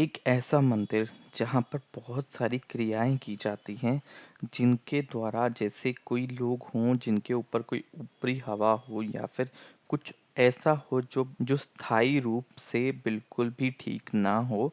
एक ऐसा मंदिर जहाँ पर बहुत सारी क्रियाएँ की जाती हैं, जिनके द्वारा जैसे कोई लोग हों जिनके ऊपर कोई ऊपरी हवा हो या फिर कुछ ऐसा हो जो स्थायी रूप से बिल्कुल भी ठीक ना हो,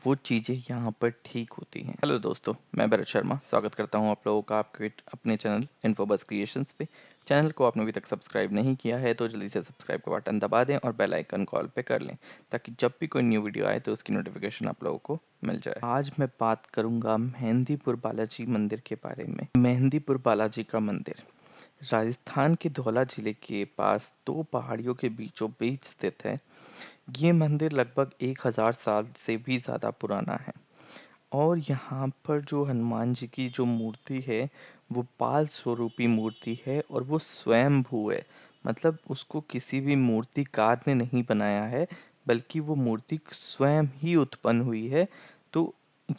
वो चीज़ें यहाँ पर ठीक होती हैं। हेलो दोस्तों, मैं भरत शर्मा स्वागत करता हूँ आप लोगों का आपके अपने चैनल इन्फोबज़ क्रिएशंस पे। चैनल को आपने अभी तक सब्सक्राइब नहीं किया है तो जल्दी से सब्सक्राइब का बटन दबा दें और बेल आइकन कॉल पे कर लें, ताकि जब भी कोई न्यू वीडियो आए तो उसकी नोटिफिकेशन आप लोगों को मिल जाए। आज मैं बात करूंगा मेहंदीपुर बालाजी मंदिर के बारे में। मेहंदीपुर बालाजी का मंदिर राजस्थान के धौला जिले के पास दो पहाड़ियों के बीचों बीच स्थित है। ये मंदिर लगभग 1000 साल से भी ज़्यादा पुराना है और यहाँ पर जो हनुमान जी की जो मूर्ति है वो बाल स्वरूपी मूर्ति है और वो स्वयंभू है। मतलब उसको किसी भी मूर्तिकार ने नहीं बनाया है, बल्कि वो मूर्ति स्वयं ही उत्पन्न हुई है। तो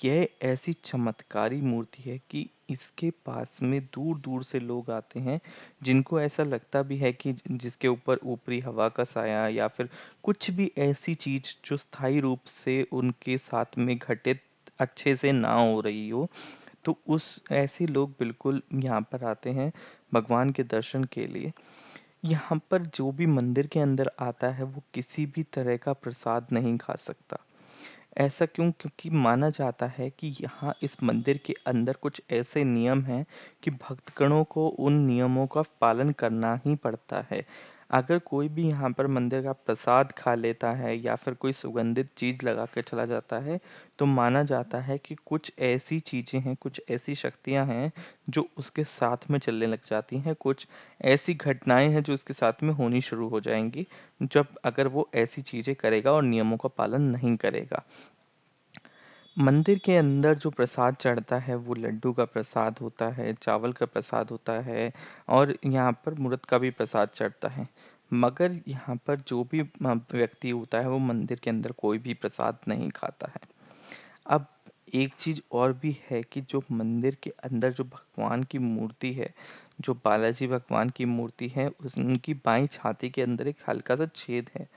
यह ऐसी चमत्कारी मूर्ति है कि इसके पास में दूर दूर से लोग आते हैं, जिनको ऐसा लगता भी है कि जिसके ऊपर ऊपरी हवा का साया या फिर कुछ भी ऐसी चीज जो स्थायी रूप से उनके साथ में घटित अच्छे से ना हो रही हो, तो उस ऐसे लोग बिल्कुल यहाँ पर आते हैं भगवान के दर्शन के लिए। यहाँ पर जो भी मंदिर के अंदर आता है वो किसी भी तरह का प्रसाद नहीं खा सकता। ऐसा क्यों? क्योंकि माना जाता है कि यहाँ इस मंदिर के अंदर कुछ ऐसे नियम हैं कि भक्तगणों को उन नियमों का पालन करना ही पड़ता है। अगर कोई भी यहाँ पर मंदिर का प्रसाद खा लेता है या फिर कोई सुगंधित चीज़ लगा के चला जाता है, तो माना जाता है कि कुछ ऐसी चीज़ें हैं, कुछ ऐसी शक्तियाँ हैं जो उसके साथ में चलने लग जाती हैं, कुछ ऐसी घटनाएँ हैं जो उसके साथ में होनी शुरू हो जाएँगी, जब अगर वो ऐसी चीज़ें करेगा और नियमों का पालन नहीं करेगा। मंदिर के अंदर जो प्रसाद चढ़ता है वो लड्डू का प्रसाद होता है, चावल का प्रसाद होता है और यहाँ पर मुर्ग का भी प्रसाद चढ़ता है। मगर यहाँ पर जो भी व्यक्ति होता है वो मंदिर के अंदर कोई भी प्रसाद नहीं खाता है। अब एक चीज़ और भी है कि जो मंदिर के अंदर जो भगवान की मूर्ति है, जो बालाजी भगवान की मूर्ति है, उस उनकी बाईं छाती के अंदर एक हल्का सा छेद है।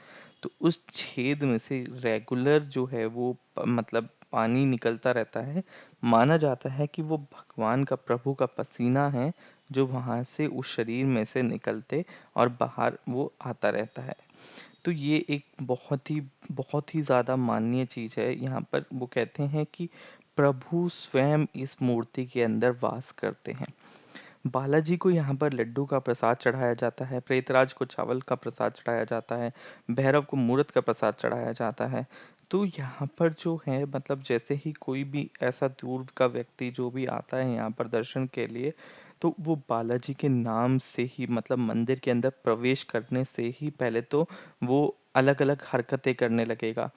तो उस छेद में से रेगुलर जो है वो मतलब पानी निकलता रहता है। माना जाता है कि वो भगवान का प्रभु का पसीना है, जो वहाँ से उस शरीर में से निकलते और बाहर वो आता रहता है। तो ये एक बहुत ही ज़्यादा माननीय चीज़ है। यहाँ पर वो कहते हैं कि प्रभु स्वयं इस मूर्ति के अंदर वास करते हैं। बालाजी को यहाँ पर लड्डू का प्रसाद चढ़ाया जाता है, प्रेतराज को चावल का प्रसाद चढ़ाया जाता है, भैरव को मूरत का प्रसाद चढ़ाया जाता है। तो यहाँ पर जो है मतलब जैसे ही कोई भी ऐसा दूर का व्यक्ति जो भी आता है यहाँ पर दर्शन के लिए, तो वो बालाजी के नाम से ही मतलब मंदिर के अंदर प्रवेश करने से ही पहले तो वो अलग-अलग हरकतें करने लगेगा।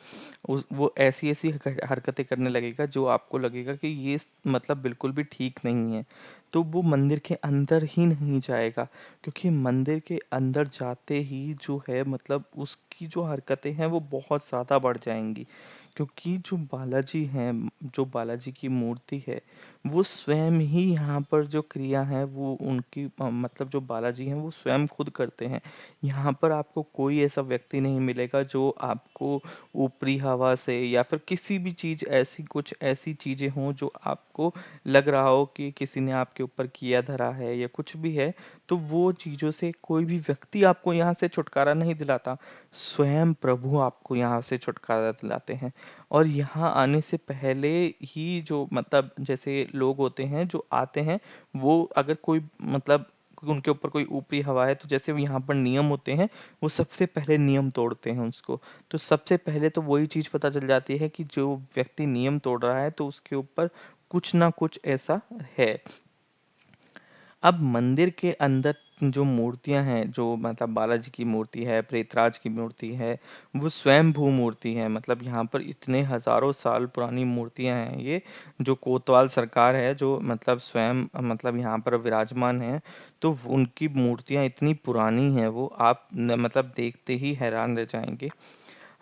उस वो ऐसी-ऐसी हरकतें करने लगेगा जो आपको लगेगा कि ये मतलब बिल्कुल भी ठीक नहीं है। तो वो मंदिर के अंदर ही नहीं जाएगा, क्योंकि मंदिर के अंदर जाते ही जो है मतलब उसकी जो हरकतें हैं वो बहुत ज़्यादा बढ़ जाएँगी। क्योंकि जो बालाजी हैं, जो बालाजी की मूर्ति है, वो स्वयं ही यहाँ पर जो क्रिया है वो उनकी मतलब जो बालाजी हैं वो स्वयं खुद करते हैं। यहाँ पर आपको कोई ऐसा व्यक्ति नहीं मिलेगा जो आपको ऊपरी हवा से या फिर किसी भी चीज़ ऐसी कुछ ऐसी चीज़ें हों जो आपको लग रहा हो कि किसी ने आपके ऊपर किया धरा है या कुछ भी है, तो वो चीज़ों से कोई भी व्यक्ति आपको यहाँ से छुटकारा नहीं दिलाता। स्वयं प्रभु आपको यहाँ से छुटकारा दिलाते हैं। और यहाँ आने से पहले ही जो मतलब जैसे लोग होते हैं जो आते हैं, वो अगर कोई मतलब उनके ऊपर कोई ऊपरी हवा है तो जैसे वो यहाँ पर नियम होते हैं, वो सबसे पहले नियम तोड़ते हैं उसको। तो सबसे पहले तो वही चीज़ पता चल जाती है कि जो व्यक्ति नियम तोड़ रहा है तो उसके ऊपर कुछ ना कुछ ऐसा है। अब मंदिर के अंदर जो मूर्तियाँ हैं, जो मतलब बालाजी की मूर्ति है, प्रेतराज की मूर्ति है, वो स्वयंभू मूर्ति है। मतलब यहाँ पर इतने हज़ारों साल पुरानी मूर्तियाँ हैं ये, जो कोतवाल सरकार है, जो मतलब स्वयं मतलब यहाँ पर विराजमान हैं। तो उनकी मूर्तियाँ इतनी पुरानी हैं वो आप न मतलब देखते ही हैरान रह जाएँगे।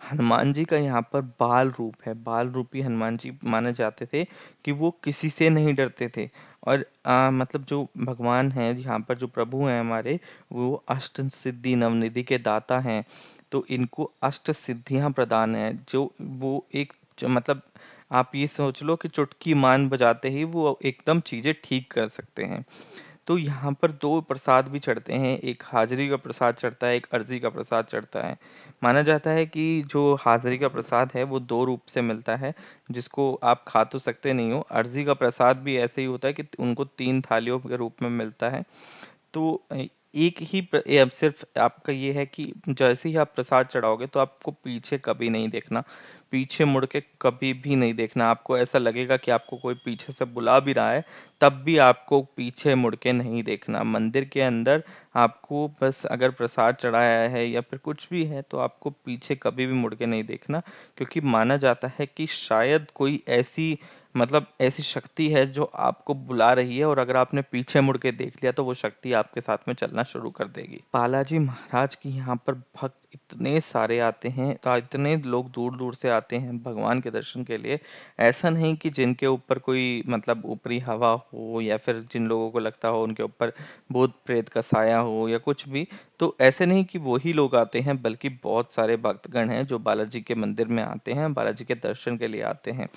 हनुमान जी का यहाँ पर बाल रूप है, बाल रूपी हनुमान जी माने जाते थे कि वो किसी से नहीं डरते थे। और मतलब जो भगवान हैं यहाँ पर जो प्रभु हैं हमारे, वो अष्ट सिद्धि नवनिधि के दाता हैं। तो इनको अष्ट सिद्धियां प्रदान हैं, जो वो एक मतलब आप ये सोच लो कि चुटकी मान बजाते ही वो एकदम चीज़ें ठीक कर सकते हैं। तो यहाँ पर 2 प्रसाद भी चढ़ते हैं, एक हाज़िरी का प्रसाद चढ़ता है, एक अर्ज़ी का प्रसाद चढ़ता है। माना जाता है कि जो हाज़िरी का प्रसाद है वो 2 रूप से मिलता है, जिसको आप खा तो सकते नहीं हो। अर्ज़ी का प्रसाद भी ऐसे ही होता है कि उनको 3 थालियों के रूप में मिलता है। तो एक ही अब सिर्फ आपका ये है कि जैसे ही आप प्रसाद चढ़ाओगे तो आपको पीछे कभी नहीं देखना, पीछे मुड़ के कभी भी नहीं देखना। आपको ऐसा लगेगा कि आपको कोई पीछे से बुला भी रहा है, तब भी आपको पीछे मुड़ के नहीं देखना। मंदिर के अंदर आपको बस अगर प्रसाद चढ़ाया है या फिर कुछ भी है तो आपको पीछे कभी भी मुड़ के नहीं देखना, क्योंकि माना जाता है कि शायद कोई ऐसी ऐसी शक्ति है जो आपको बुला रही है, और अगर आपने पीछे मुड़ के देख लिया तो वो शक्ति आपके साथ में चलना शुरू कर देगी। बालाजी महाराज की यहाँ पर भक्त इतने सारे आते हैं, इतने लोग दूर दूर से आते हैं भगवान के दर्शन के लिए। ऐसा नहीं कि जिनके ऊपर कोई ऊपरी हवा हो, या फिर जिन लोगों को लगता हो उनके ऊपर भूत प्रेत का साया हो या कुछ भी, तो ऐसे नहीं कि वही लोग आते हैं, बल्कि बहुत सारे भक्तगण हैं जो बालाजी के मंदिर में आते हैं, बालाजी के दर्शन के लिए आते हैं।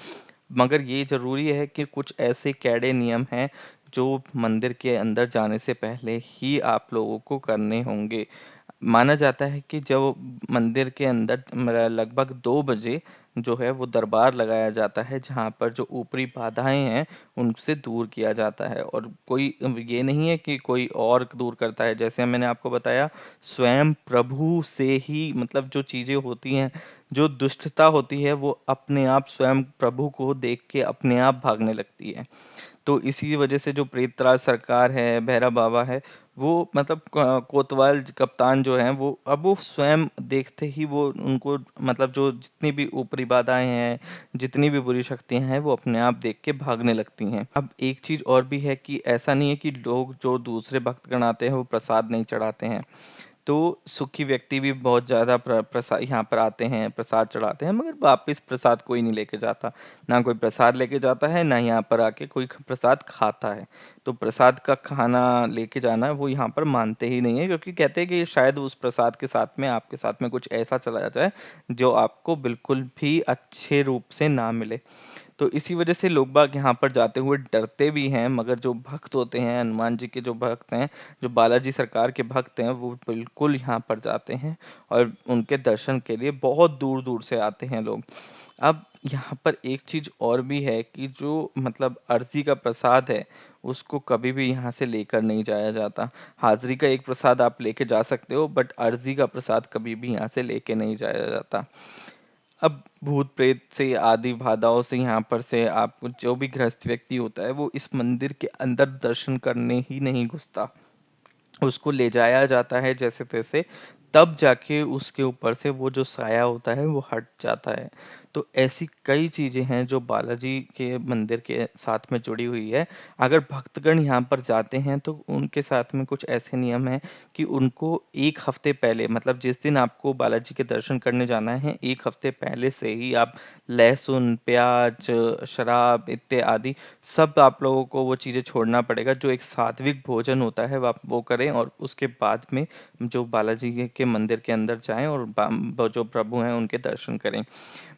मगर ये ज़रूरी है कि कुछ ऐसे कैडे नियम हैं जो मंदिर के अंदर जाने से पहले ही आप लोगों को करने होंगे। माना जाता है कि जब मंदिर के अंदर लगभग 2 बजे जो है वो दरबार लगाया जाता है, जहाँ पर जो ऊपरी बाधाएँ हैं उनसे दूर किया जाता है, और कोई ये नहीं है कि कोई और दूर करता है। जैसे मैंने आपको बताया, स्वयं प्रभु से ही जो चीज़ें होती हैं, जो दुष्टता होती है, वो अपने आप स्वयं प्रभु को देख के अपने आप भागने लगती है। तो इसी वजह से जो प्रेतराज सरकार है, भैरव बाबा है, वो कोतवाल कप्तान जो हैं, वो अब वो स्वयं देखते ही वो उनको जो जितनी भी ऊपरी बाधाएँ हैं, जितनी भी बुरी शक्तियाँ हैं, वो अपने आप देख के भागने लगती हैं। अब एक चीज़ और भी है कि ऐसा नहीं है कि लोग जो दूसरे भक्तगण आते हैं, वो प्रसाद नहीं चढ़ाते हैं। तो सुखी व्यक्ति भी बहुत ज़्यादा प्रसाद यहाँ पर आते हैं, प्रसाद चढ़ाते हैं, मगर वापस प्रसाद कोई नहीं लेके जाता। ना कोई प्रसाद लेके जाता है, ना यहाँ पर आके कोई प्रसाद खाता है। तो प्रसाद का खाना लेके जाना वो यहाँ पर मानते ही नहीं है, क्योंकि कहते हैं कि शायद उस प्रसाद के साथ में आपके साथ में कुछ ऐसा चला जाए जो आपको बिल्कुल भी अच्छे रूप से ना मिले। तो इसी वजह से लोग बाग यहाँ पर जाते हुए डरते भी हैं, मगर जो भक्त होते हैं, हनुमान जी के जो भक्त हैं, जो बालाजी सरकार के भक्त हैं, वो बिल्कुल यहाँ पर जाते हैं, और उनके दर्शन के लिए बहुत दूर दूर से आते हैं लोग। अब यहाँ पर एक चीज और भी है कि जो अर्जी का प्रसाद है, उसको कभी भी यहाँ से लेकर नहीं जाया जाता। हाजिरी का एक प्रसाद आप लेके जा सकते हो, बट अर्जी का प्रसाद कभी भी यहाँ से लेके नहीं जाया जाता। अब भूत प्रेत से आदि बाधाओं से यहाँ पर से आप जो भी गृहस्थ व्यक्ति होता है, वो इस मंदिर के अंदर दर्शन करने ही नहीं घुसता। उसको ले जाया जाता है जैसे तैसे, तब जाके उसके ऊपर से वो जो साया होता है वो हट जाता है। तो ऐसी कई चीजें हैं जो बालाजी के मंदिर के साथ में जुड़ी हुई है। अगर भक्तगण यहाँ पर जाते हैं तो उनके साथ में कुछ ऐसे नियम हैं कि उनको 1 हफ्ते पहले, जिस दिन आपको बालाजी के दर्शन करने जाना है, 1 हफ्ते पहले से ही आप लहसुन, प्याज, शराब इत्यादि सब आप लोगों को वो चीज़ें छोड़ना पड़ेगा। जो एक सात्विक भोजन होता है वो करें, और उसके बाद में जो बालाजी के मंदिर के अंदर जाएं और वो जो प्रभु हैं उनके दर्शन करें।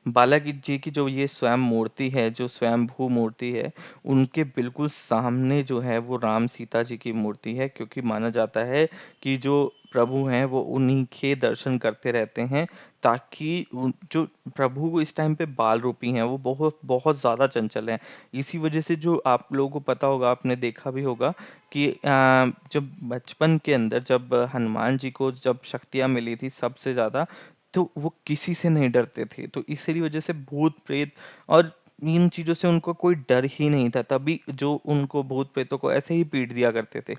बालाजी जी की जो ये स्वयं मूर्ति है, जो स्वयंभू मूर्ति है, उनके बिल्कुल सामने जो है वो राम सीता जी की मूर्ति है, क्योंकि माना जाता है कि जो प्रभु हैं वो उन्हीं के दर्शन करते रहते हैं, ताकि जो प्रभु इस टाइम पे बाल रूपी हैं वो बहुत बहुत ज़्यादा चंचल हैं। इसी वजह से जो आप लोगों को पता होगा, आपने देखा भी होगा कि जब बचपन के अंदर जब हनुमान जी को जब शक्तियाँ मिली थी सबसे ज़्यादा, तो वो किसी से नहीं डरते थे। तो इसी वजह से भूत प्रेत और इन चीज़ों से उनको कोई डर ही नहीं था, तभी जो उनको भूत प्रेतों को ऐसे ही पीट दिया करते थे।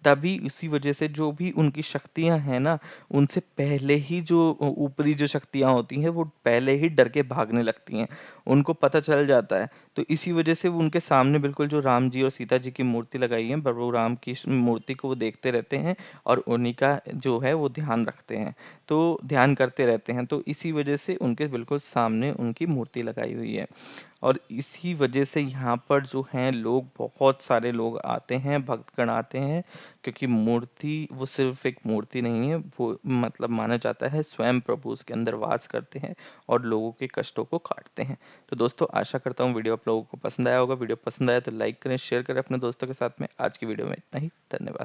तभी इसी वजह से जो भी उनकी शक्तियाँ हैं ना, उनसे पहले ही जो ऊपरी जो शक्तियाँ होती हैं, वो पहले ही डर के भागने लगती हैं। उनको पता चल जाता है। तो इसी वजह से वो उनके सामने बिल्कुल जो राम जी और सीता जी की मूर्ति लगाई है, प्रभु राम की मूर्ति को वो देखते रहते हैं, और उन्हीं का जो है वो ध्यान रखते हैं। तो ध्यान करते रहते हैं। तो इसी वजह से उनके बिल्कुल सामने उनकी मूर्ति लगाई हुई है। और इसी वजह से यहाँ पर जो हैं लोग, बहुत सारे लोग आते हैं, भक्तगण आते हैं, क्योंकि मूर्ति वो सिर्फ एक मूर्ति नहीं है, वो मतलब माना जाता है स्वयं प्रभु उसके अंदर वास करते हैं और लोगों के कष्टों को काटते हैं। तो दोस्तों आशा करता हूँ वीडियो आप लोगों को पसंद आया होगा। वीडियो पसंद आया तो लाइक करें, शेयर करें अपने दोस्तों के साथ में। आज की वीडियो में इतना ही। धन्यवाद।